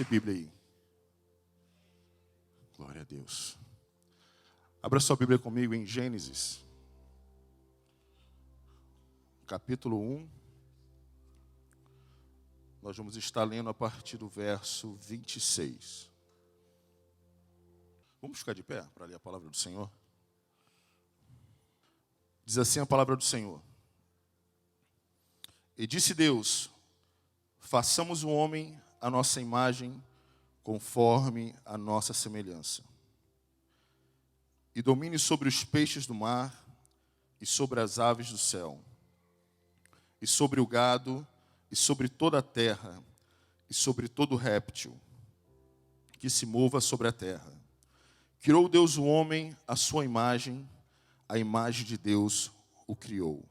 Bíblia aí? Glória a Deus. Abra sua Bíblia comigo em Gênesis, capítulo 1. Nós vamos estar lendo a partir do verso 26. Vamos ficar de pé para ler a palavra do Senhor? Diz assim a palavra do Senhor. E disse Deus: façamos o homem à nossa imagem, conforme a nossa semelhança. E domine sobre os peixes do mar, e sobre as aves do céu, e sobre o gado, e sobre toda a terra, e sobre todo réptil que se mova sobre a terra. Criou Deus o homem à sua imagem, a imagem de Deus o criou.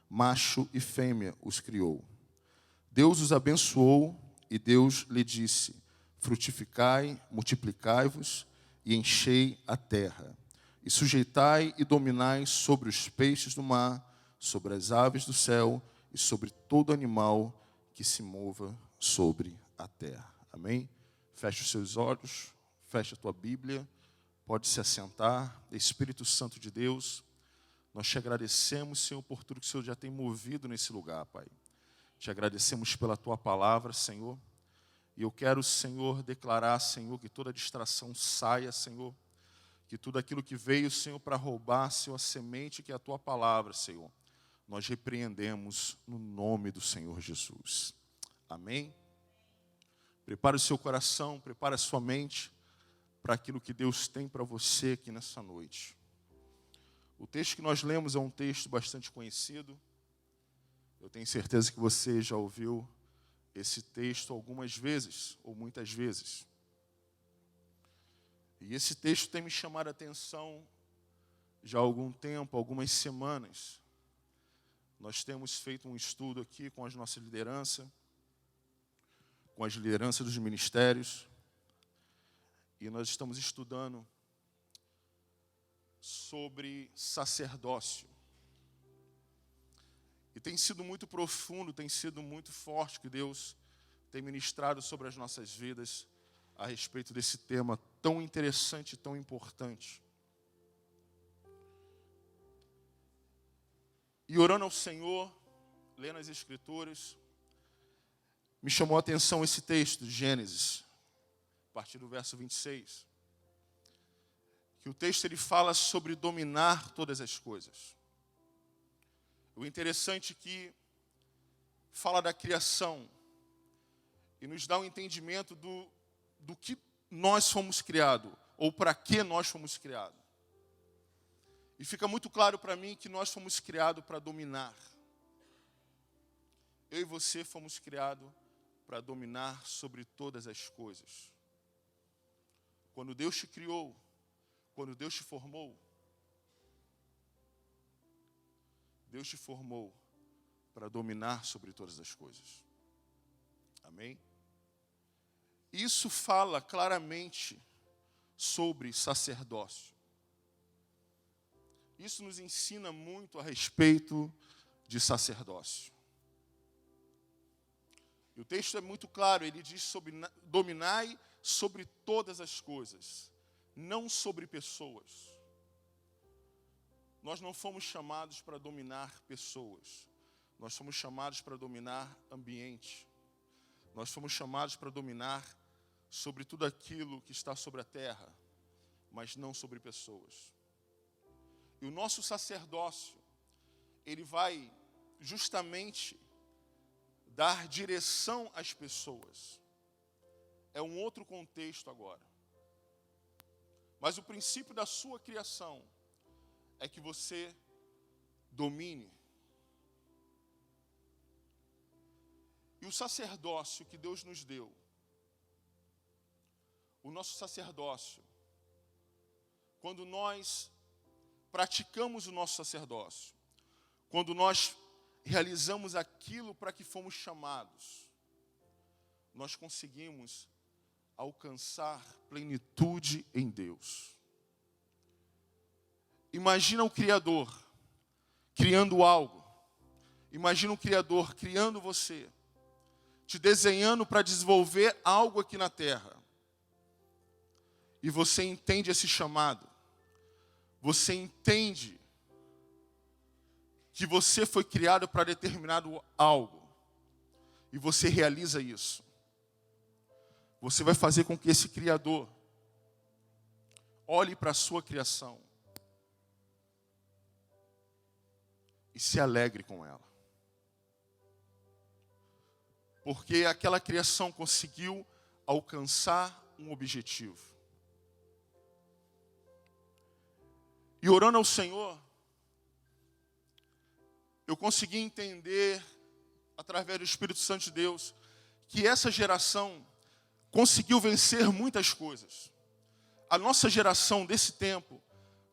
Macho e fêmea os criou. Deus os abençoou e Deus lhe disse: frutificai, multiplicai-vos e enchei a terra. E sujeitai e dominai sobre os peixes do mar, sobre as aves do céu e sobre todo animal que se mova sobre a terra. Amém? Feche os seus olhos, feche a tua Bíblia, pode se assentar. Espírito Santo de Deus, nós te agradecemos, Senhor, por tudo que o Senhor já tem movido nesse lugar, Pai. Te agradecemos pela tua palavra, Senhor. E eu quero, Senhor, declarar, Senhor, que toda distração saia, Senhor. Que tudo aquilo que veio, Senhor, para roubar, Senhor, a semente que é a tua palavra, Senhor, nós repreendemos no nome do Senhor Jesus. Amém? Prepare o seu coração, prepare a sua mente para aquilo que Deus tem para você aqui nessa noite. O texto que nós lemos é um texto bastante conhecido. Eu tenho certeza que você já ouviu esse texto algumas vezes, ou muitas vezes. E esse texto tem me chamado a atenção já há algum tempo, algumas semanas. Nós temos feito um estudo aqui com as nossas lideranças, com as lideranças dos ministérios, e nós estamos estudando sobre sacerdócio. E tem sido muito profundo, tem sido muito forte que Deus tem ministrado sobre as nossas vidas a respeito desse tema tão interessante e tão importante. E orando ao Senhor, lendo as Escrituras, me chamou a atenção esse texto de Gênesis, a partir do verso 26. Que o texto ele fala sobre dominar todas as coisas. O interessante é que fala da criação e nos dá um entendimento do que nós fomos criados, ou para que nós fomos criados. E fica muito claro para mim que nós fomos criados para dominar. Eu e você fomos criados para dominar sobre todas as coisas. Quando Deus te criou, quando Deus te formou, Deus te formou para dominar sobre todas as coisas. Amém? Isso fala claramente sobre sacerdócio. Isso nos ensina muito a respeito de sacerdócio. E o texto é muito claro, ele diz sobre dominai sobre todas as coisas, não sobre pessoas. Nós não fomos chamados para dominar pessoas. Nós fomos chamados para dominar ambiente. Nós fomos chamados para dominar sobre tudo aquilo que está sobre a terra, mas não sobre pessoas. E o nosso sacerdócio, ele vai justamente dar direção às pessoas. É um outro contexto agora. Mas o princípio da sua criação é que você domine. E o sacerdócio que Deus nos deu, o nosso sacerdócio, quando nós praticamos o nosso sacerdócio, quando nós realizamos aquilo para que fomos chamados, nós conseguimos alcançar plenitude em Deus. Imagina o Criador criando algo. Imagina o Criador criando você, te desenhando para desenvolver algo aqui na terra. E você entende esse chamado. Você entende que você foi criado para determinado algo. E você realiza isso. Você vai fazer com que esse Criador olhe para a sua criação e se alegre com ela. Porque aquela criação conseguiu alcançar um objetivo. E orando ao Senhor, eu consegui entender, através do Espírito Santo de Deus, que essa geração conseguiu vencer muitas coisas. A nossa geração desse tempo,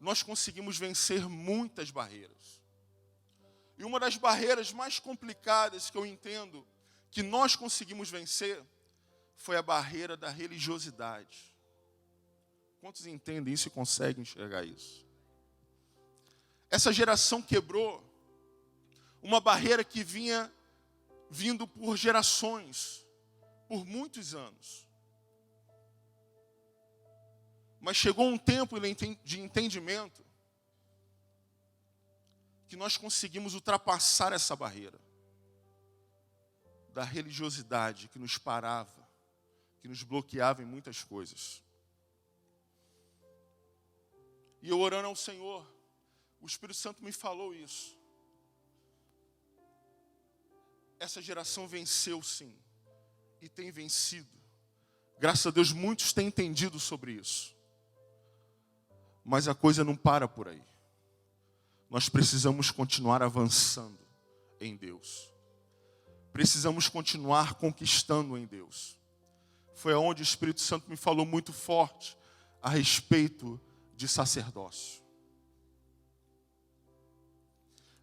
nós conseguimos vencer muitas barreiras. E uma das barreiras mais complicadas que eu entendo que nós conseguimos vencer foi a barreira da religiosidade. Quantos entendem isso e conseguem enxergar isso? Essa geração quebrou uma barreira que vinha vindo por gerações, por muitos anos. Mas chegou um tempo de entendimento que nós conseguimos ultrapassar essa barreira da religiosidade que nos parava, que nos bloqueava em muitas coisas. E eu orando ao Senhor, o Espírito Santo me falou isso. Essa geração venceu sim, e tem vencido. Graças a Deus, muitos têm entendido sobre isso. Mas a coisa não para por aí. Nós precisamos continuar avançando em Deus. Precisamos continuar conquistando em Deus. Foi aonde o Espírito Santo me falou muito forte a respeito de sacerdócio.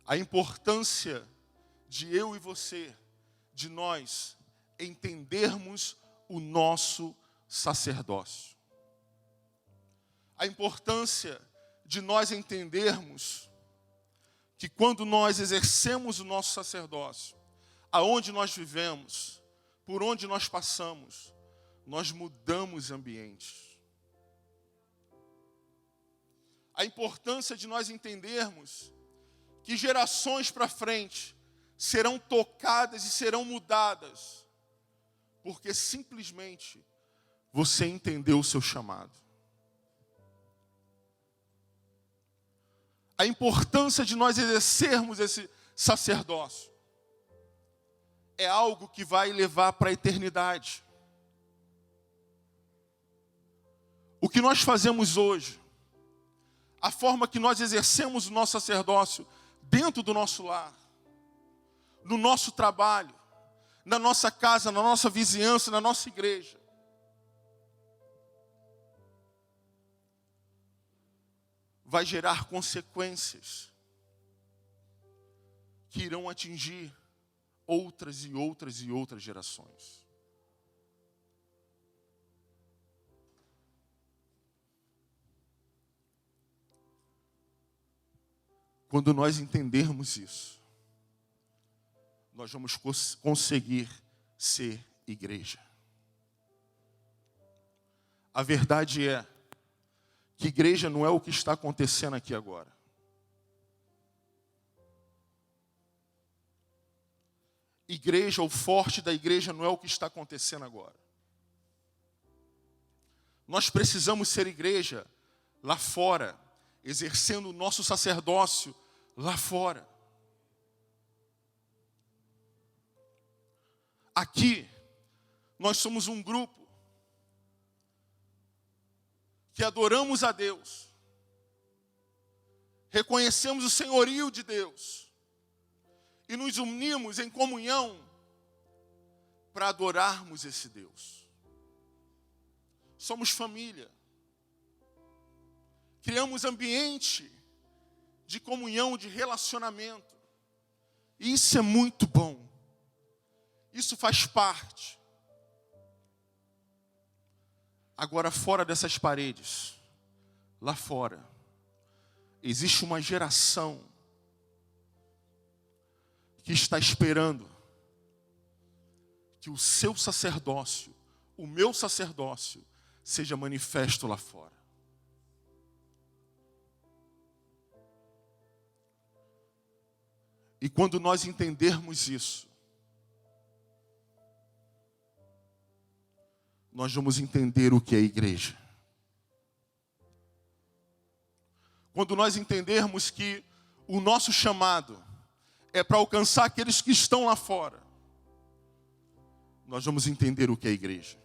A importância de eu e você, de nós, entendermos o nosso sacerdócio. A importância de nós entendermos que quando nós exercemos o nosso sacerdócio, aonde nós vivemos, por onde nós passamos, nós mudamos ambientes. A importância de nós entendermos que gerações para frente serão tocadas e serão mudadas, porque simplesmente você entendeu o seu chamado. A importância de nós exercermos esse sacerdócio é algo que vai levar para a eternidade. O que nós fazemos hoje, a forma que nós exercemos o nosso sacerdócio dentro do nosso lar, no nosso trabalho, na nossa casa, na nossa vizinhança, na nossa igreja, vai gerar consequências que irão atingir outras e outras e outras gerações. Quando nós entendermos isso, nós vamos conseguir ser igreja. A verdade é que igreja não é o que está acontecendo aqui agora. Igreja, o forte da igreja não é o que está acontecendo agora. Nós precisamos ser igreja lá fora, exercendo o nosso sacerdócio lá fora. Aqui, nós somos um grupo que adoramos a Deus, reconhecemos o senhorio de Deus e nos unimos em comunhão para adorarmos esse Deus. Somos família. Criamos ambiente de comunhão, de relacionamento. E isso é muito bom. Isso faz parte. Agora, fora dessas paredes, lá fora, existe uma geração que está esperando que o seu sacerdócio, o meu sacerdócio, seja manifesto lá fora. E quando nós entendermos isso, nós vamos entender o que é igreja. Quando nós entendermos que o nosso chamado é para alcançar aqueles que estão lá fora, nós vamos entender o que é igreja.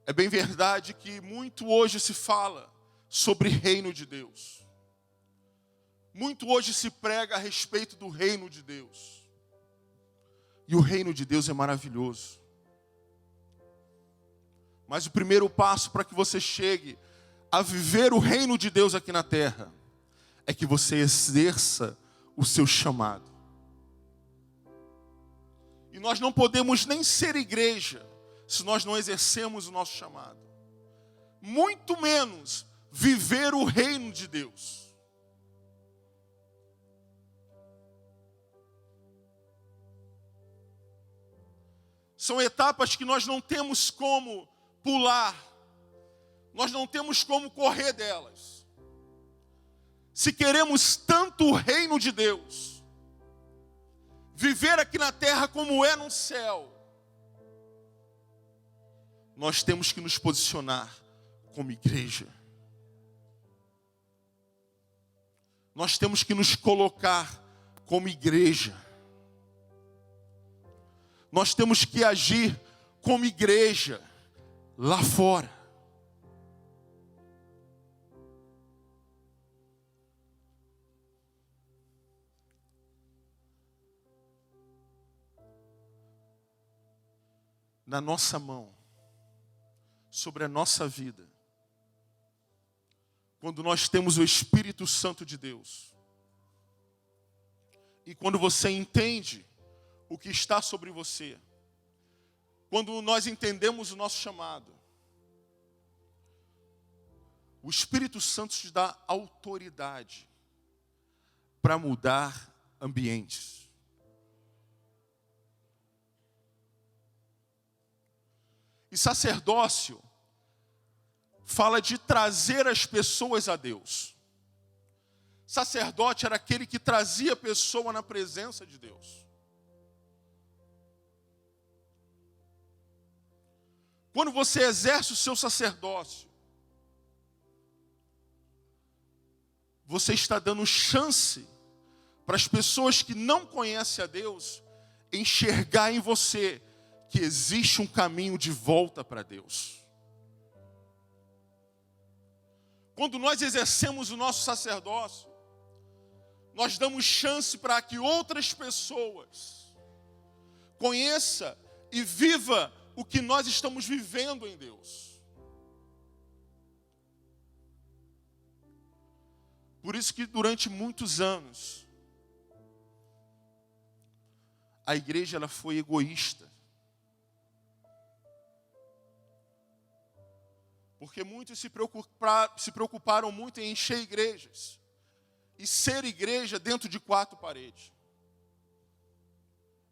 É bem verdade que muito hoje se fala sobre reino de Deus. Muito hoje se prega a respeito do reino de Deus. E o reino de Deus é maravilhoso. Mas o primeiro passo para que você chegue a viver o reino de Deus aqui na terra é que você exerça o seu chamado. E nós não podemos nem ser igreja se nós não exercemos o nosso chamado. Muito menos viver o reino de Deus. São etapas que nós não temos como pular. Nós não temos como correr delas. Se queremos tanto o reino de Deus, viver aqui na terra como é no céu, nós temos que nos posicionar como igreja. Nós temos que nos colocar como igreja. Nós temos que agir como igreja lá fora. Na nossa mão, sobre a nossa vida, quando nós temos o Espírito Santo de Deus, e quando você entende o que está sobre você, quando nós entendemos o nosso chamado, o Espírito Santo te dá autoridade para mudar ambientes. E sacerdócio fala de trazer as pessoas a Deus. Sacerdote era aquele que trazia a pessoa na presença de Deus. Quando você exerce o seu sacerdócio, você está dando chance para as pessoas que não conhecem a Deus enxergar em você que existe um caminho de volta para Deus. Quando nós exercemos o nosso sacerdócio, nós damos chance para que outras pessoas conheçam e vivam o que nós estamos vivendo em Deus. Por isso que durante muitos anos, a igreja ela foi egoísta. Porque muitos se preocuparam muito em encher igrejas e ser igreja dentro de 4 paredes,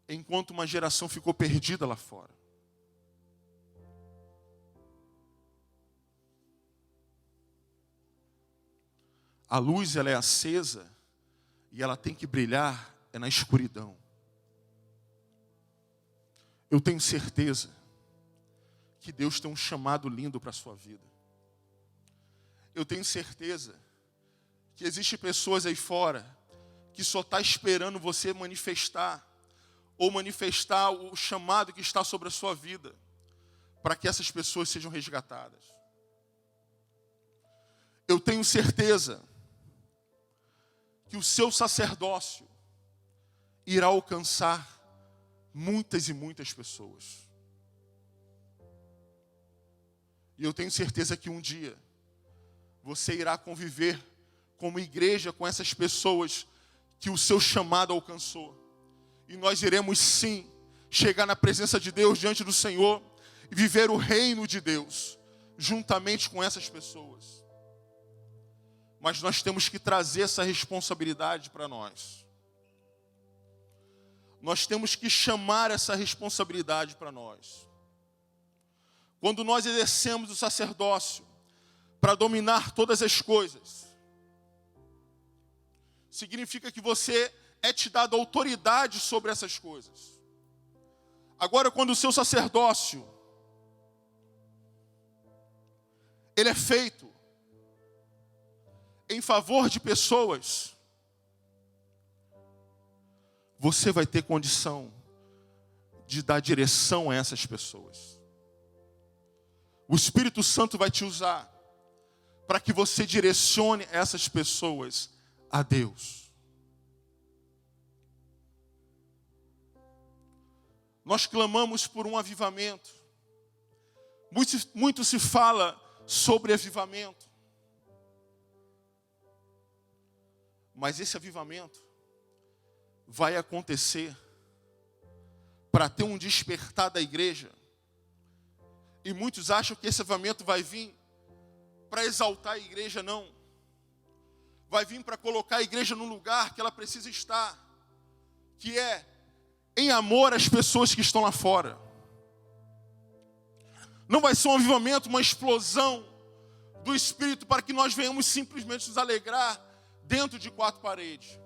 enquanto uma geração ficou perdida lá fora. A luz ela é acesa e ela tem que brilhar na escuridão. Eu tenho certeza que Deus tem um chamado lindo para a sua vida. Eu tenho certeza que existem pessoas aí fora que só está esperando você manifestar, ou manifestar o chamado que está sobre a sua vida, para que essas pessoas sejam resgatadas. Eu tenho certeza que o seu sacerdócio irá alcançar muitas e muitas pessoas. E eu tenho certeza que um dia você irá conviver como igreja com essas pessoas que o seu chamado alcançou. E nós iremos sim chegar na presença de Deus diante do Senhor e viver o reino de Deus juntamente com essas pessoas. Mas nós temos que trazer essa responsabilidade para nós. nós temos que chamar essa responsabilidade para nós. Quando nós exercemos o sacerdócio para dominar todas as coisas, significa que você é te dado autoridade sobre essas coisas. Agora, quando o seu sacerdócio, ele é feito em favor de pessoas, você vai ter condição de dar direção a essas pessoas. O Espírito Santo vai te usar para que você direcione essas pessoas a Deus. Nós clamamos por um avivamento. Muito se fala sobre avivamento. Mas esse avivamento vai acontecer para ter um despertar da igreja. E muitos acham que esse avivamento vai vir para exaltar a igreja, não. Vai vir para colocar a igreja no lugar que ela precisa estar, que é em amor às pessoas que estão lá fora. Não vai ser um avivamento, uma explosão do Espírito para que nós venhamos simplesmente nos alegrar dentro de quatro paredes.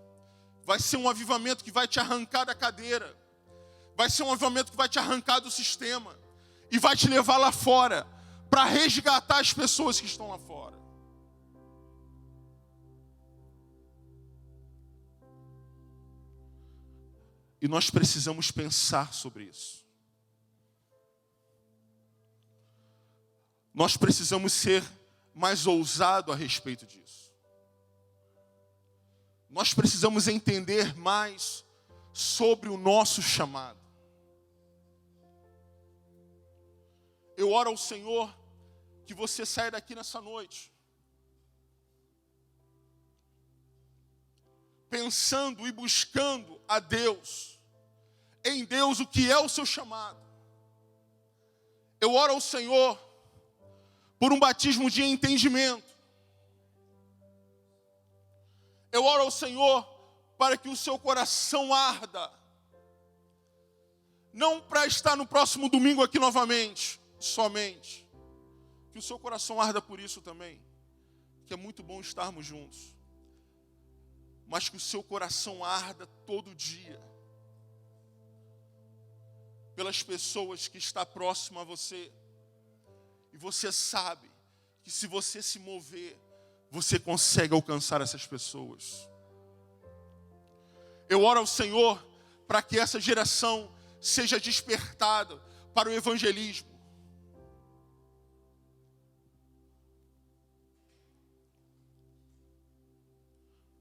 Vai ser um avivamento que vai te arrancar da cadeira. Vai ser um avivamento que vai te arrancar do sistema e vai te levar lá fora para resgatar as pessoas que estão lá fora. E nós precisamos pensar sobre isso. Nós precisamos ser mais ousados a respeito disso. Nós precisamos entender mais sobre o nosso chamado. Eu oro ao Senhor que você saia daqui nessa noite pensando e buscando a Deus, em Deus, o que é o seu chamado. Eu oro ao Senhor por um batismo de entendimento. Eu oro ao Senhor para que o seu coração arda, não para estar no próximo domingo aqui novamente, somente, que o seu coração arda por isso também, que é muito bom estarmos juntos, mas que o seu coração arda todo dia, pelas pessoas que estão próximas a você, e você sabe que se você se mover, você consegue alcançar essas pessoas. Eu oro ao Senhor para que essa geração seja despertada para o evangelismo.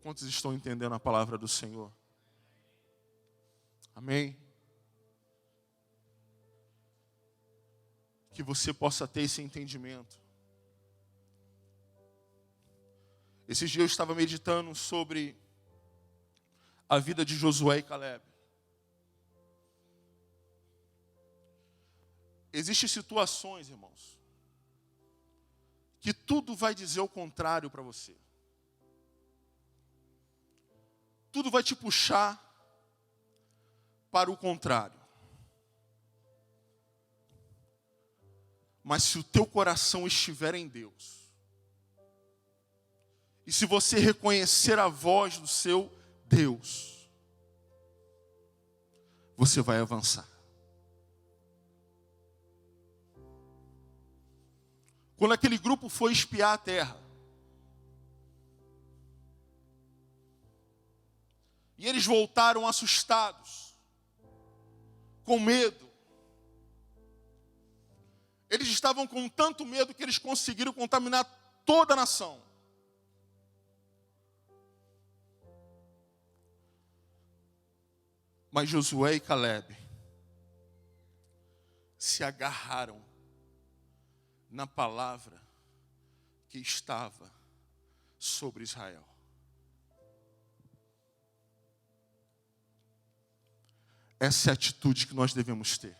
Quantos estão entendendo a palavra do Senhor? Amém? Que você possa ter esse entendimento. Esses dias eu estava meditando sobre a vida de Josué e Caleb. Existem situações, irmãos, que tudo vai dizer o contrário para você. Tudo vai te puxar para o contrário. Mas se o teu coração estiver em Deus, e se você reconhecer a voz do seu Deus, você vai avançar. Quando aquele grupo foi espiar a terra, e eles voltaram assustados, com medo. Eles estavam com tanto medo que eles conseguiram contaminar toda a nação. Mas Josué e Caleb se agarraram na palavra que estava sobre Israel. Essa é a atitude que nós devemos ter.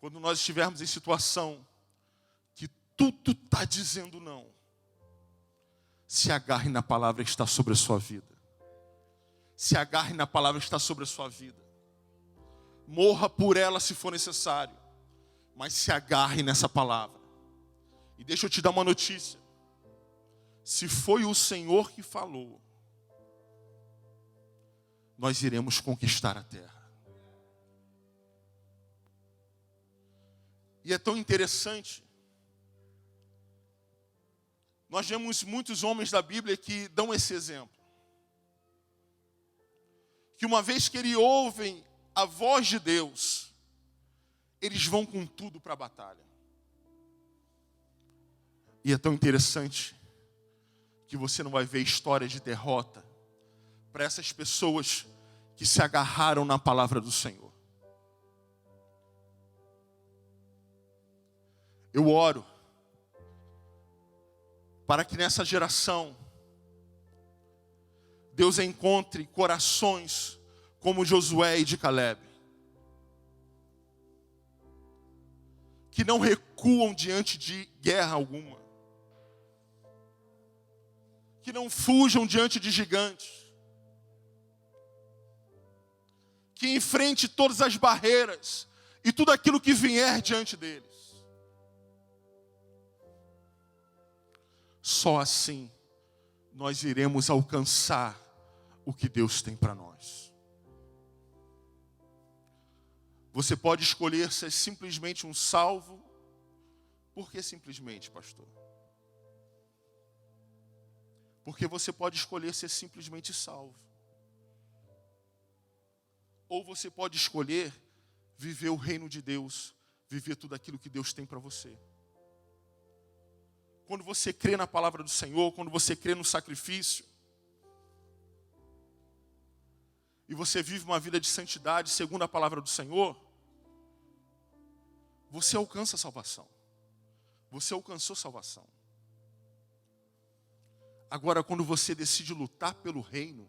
Quando nós estivermos em situação que tudo está dizendo não, se agarre na palavra que está sobre a sua vida. Se agarre na palavra que está sobre a sua vida. Morra por ela se for necessário. Mas se agarre nessa palavra. E deixa eu te dar uma notícia. Se foi o Senhor que falou, nós iremos conquistar a terra. E é tão interessante. Nós vemos muitos homens da Bíblia que dão esse exemplo. Que uma vez que eles ouvem a voz de Deus, eles vão com tudo para a batalha. E é tão interessante que você não vai ver histórias de derrota para essas pessoas que se agarraram na palavra do Senhor. Eu oro para que nessa geração Deus encontre corações como Josué e de Caleb, que não recuam diante de guerra alguma, que não fujam diante de gigantes, que enfrente todas as barreiras e tudo aquilo que vier diante deles. Só assim nós iremos alcançar o que Deus tem para nós. Você pode escolher ser simplesmente um salvo. Por que simplesmente, pastor? Porque você pode escolher ser simplesmente salvo. Ou você pode escolher viver o reino de Deus, viver tudo aquilo que Deus tem para você. Quando você crê na palavra do Senhor, quando você crê no sacrifício, e você vive uma vida de santidade segundo a palavra do Senhor, você alcança a salvação. Você alcançou salvação. Agora, quando você decide lutar pelo reino,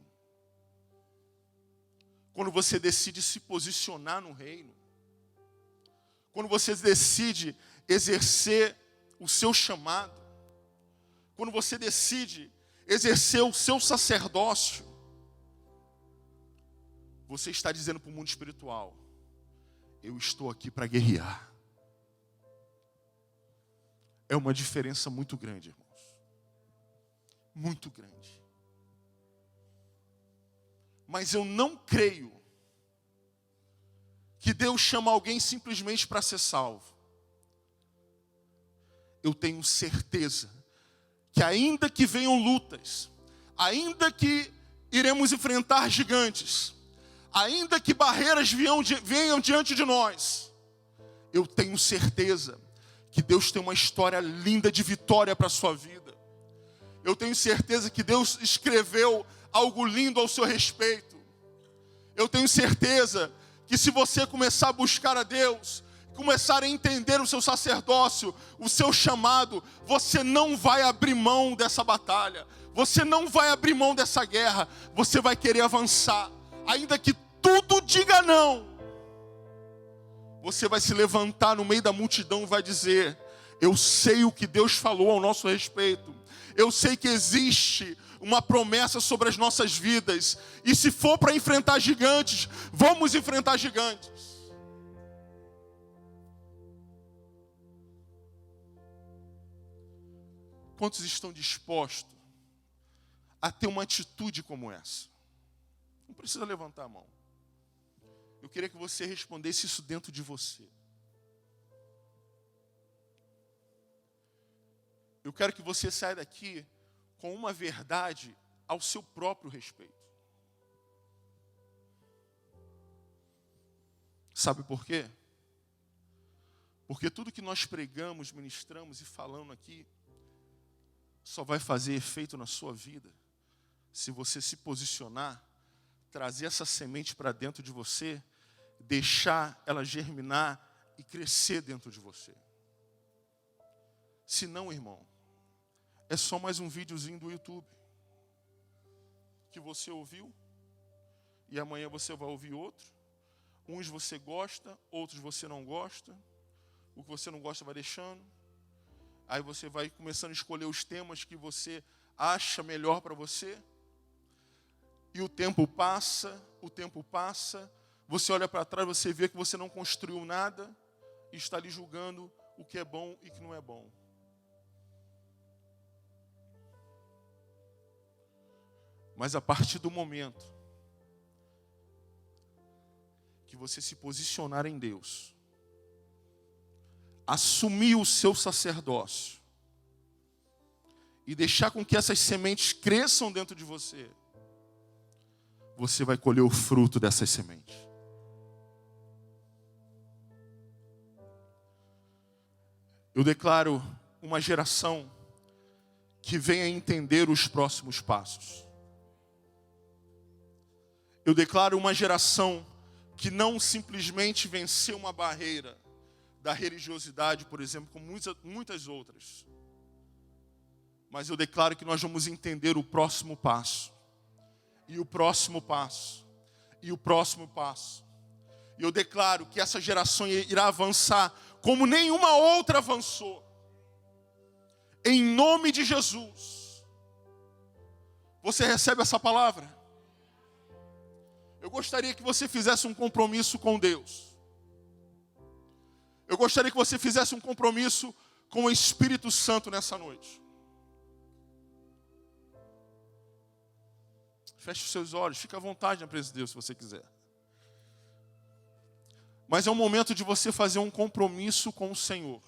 quando você decide se posicionar no reino, quando você decide exercer o seu chamado, quando você decide exercer o seu sacerdócio, você está dizendo para o mundo espiritual: eu estou aqui para guerrear. É uma diferença muito grande, irmãos. Muito grande. Mas eu não creio que Deus chama alguém simplesmente para ser salvo. Eu tenho certeza que ainda que venham lutas, ainda que iremos enfrentar gigantes, ainda que barreiras venham diante de nós, eu tenho certeza que Deus tem uma história linda de vitória para a sua vida. Eu tenho certeza que Deus escreveu algo lindo ao seu respeito. Eu tenho certeza que se você começar a buscar a Deus, começar a entender o seu sacerdócio, o seu chamado, você não vai abrir mão dessa batalha. Você não vai abrir mão dessa guerra. Você vai querer avançar. Ainda que tudo diga não, você vai se levantar no meio da multidão e vai dizer: eu sei o que Deus falou ao nosso respeito. Eu sei que existe uma promessa sobre as nossas vidas. E se for para enfrentar gigantes, vamos enfrentar gigantes. Quantos estão dispostos a ter uma atitude como essa? Não precisa levantar a mão. Eu queria que você respondesse isso dentro de você. Eu quero que você saia daqui com uma verdade ao seu próprio respeito. Sabe por quê? Porque tudo que nós pregamos, ministramos e falamos aqui só vai fazer efeito na sua vida se você se posicionar, trazer essa semente para dentro de você, deixar ela germinar e crescer dentro de você. Se não, irmão, é só mais um videozinho do YouTube que você ouviu e amanhã você vai ouvir outro. Uns você gosta, outros você não gosta. O que você não gosta vai deixando. Aí você vai começando a escolher os temas que você acha melhor para você. E o tempo passa, você olha para trás, você vê que você não construiu nada e está ali julgando o que é bom e o que não é bom. Mas a partir do momento que você se posicionar em Deus, assumir o seu sacerdócio e deixar com que essas sementes cresçam dentro de você, você vai colher o fruto dessas sementes. Eu declaro uma geração que venha entender os próximos passos. Eu declaro uma geração que não simplesmente venceu uma barreira da religiosidade, por exemplo, como muitas outras. Mas eu declaro que nós vamos entender o próximo passo. E o próximo passo. E o próximo passo. E eu declaro que essa geração irá avançar como nenhuma outra avançou. Em nome de Jesus. Você recebe essa palavra? Eu gostaria que você fizesse um compromisso com Deus. Eu gostaria que você fizesse um compromisso com o Espírito Santo nessa noite. Feche os seus olhos, fique à vontade na presença de Deus se você quiser. Mas é um momento de você fazer um compromisso com o Senhor.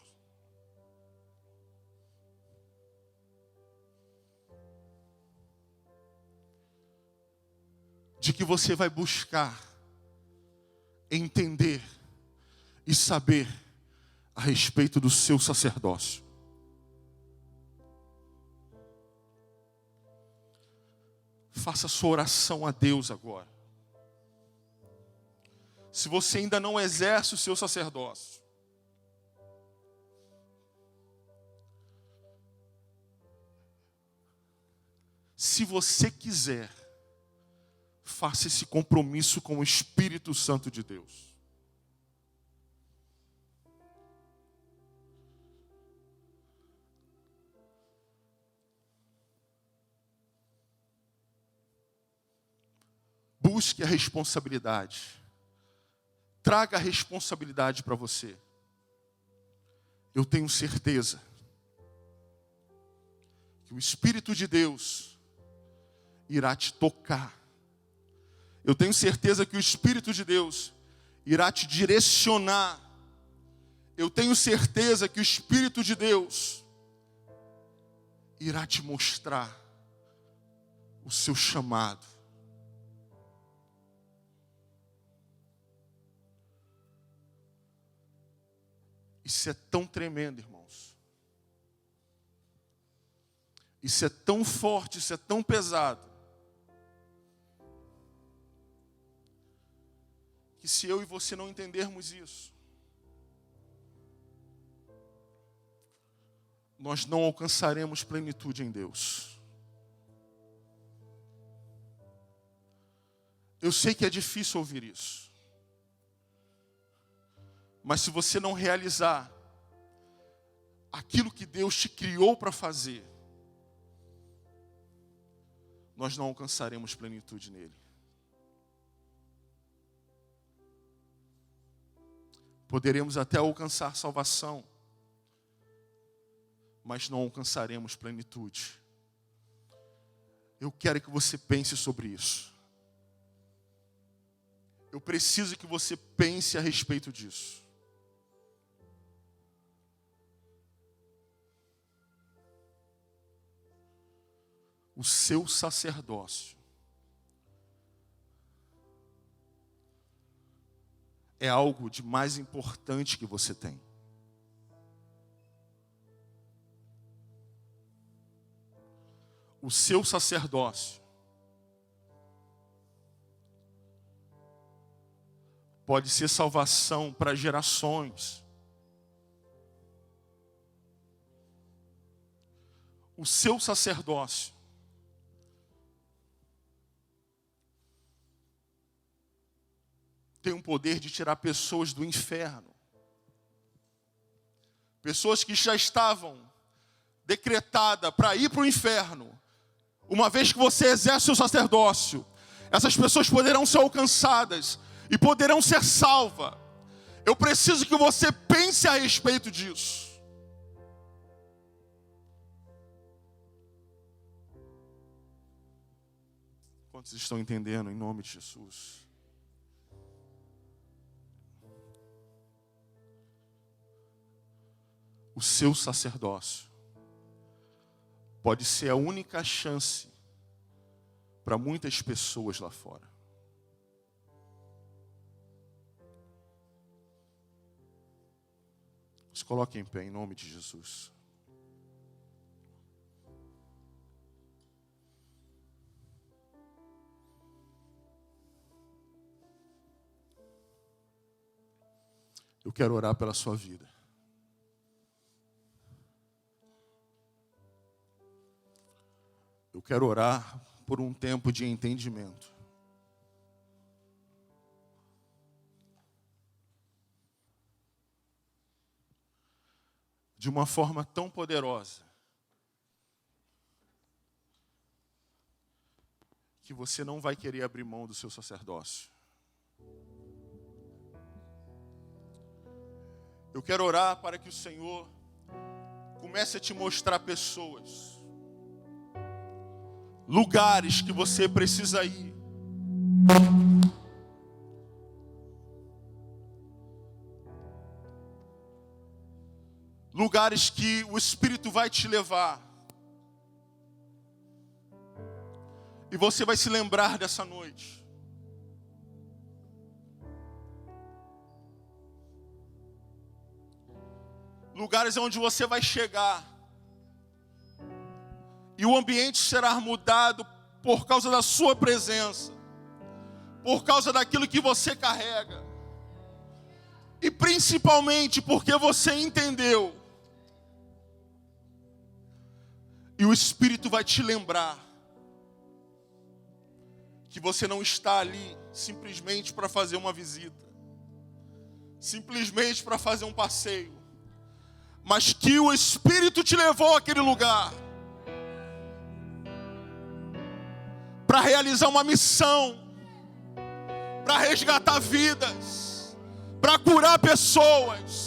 De que você vai buscar, entender e saber a respeito do seu sacerdócio. Faça sua oração a Deus agora. Se você ainda não exerce o seu sacerdócio, se você quiser, faça esse compromisso com o Espírito Santo de Deus. Busque a responsabilidade. Traga a responsabilidade para você. Eu tenho certeza que o Espírito de Deus irá te tocar. Eu tenho certeza que o Espírito de Deus irá te direcionar. Eu tenho certeza que o Espírito de Deus irá te mostrar o seu chamado. Isso é tão tremendo, irmãos. Isso é tão forte, isso é tão pesado. Que se eu e você não entendermos isso, nós não alcançaremos plenitude em Deus. Eu sei que é difícil ouvir isso. Mas se você não realizar aquilo que Deus te criou para fazer, nós não alcançaremos plenitude nele. Poderemos até alcançar salvação, mas não alcançaremos plenitude. Eu quero que você pense sobre isso. Eu preciso que você pense a respeito disso. O seu sacerdócio é algo de mais importante que você tem. O seu sacerdócio pode ser salvação para gerações. O seu sacerdócio tem o poder de tirar pessoas do inferno. Pessoas que já estavam decretadas para ir para o inferno. Uma vez que você exerce o sacerdócio, Essas pessoas poderão ser alcançadas e poderão ser salvas. Eu preciso que você pense a respeito disso. Quantos estão entendendo em nome de Jesus? O seu sacerdócio pode ser a única chance para muitas pessoas lá fora. Se coloque em pé em nome de Jesus. Eu quero orar pela sua vida. Eu quero orar por um tempo de entendimento. De uma forma tão poderosa que você não vai querer abrir mão do seu sacerdócio. Eu quero orar para que o Senhor comece a te mostrar pessoas, lugares que você precisa ir. Lugares que o Espírito vai te levar. E você vai se lembrar dessa noite. Lugares onde você vai chegar. E o ambiente será mudado por causa da sua presença. Por causa daquilo que você carrega. E principalmente porque você entendeu. E o Espírito vai te lembrar que você não está ali simplesmente para fazer uma visita, simplesmente para fazer um passeio, mas que o Espírito te levou àquele lugar para realizar uma missão, para resgatar vidas, para curar pessoas.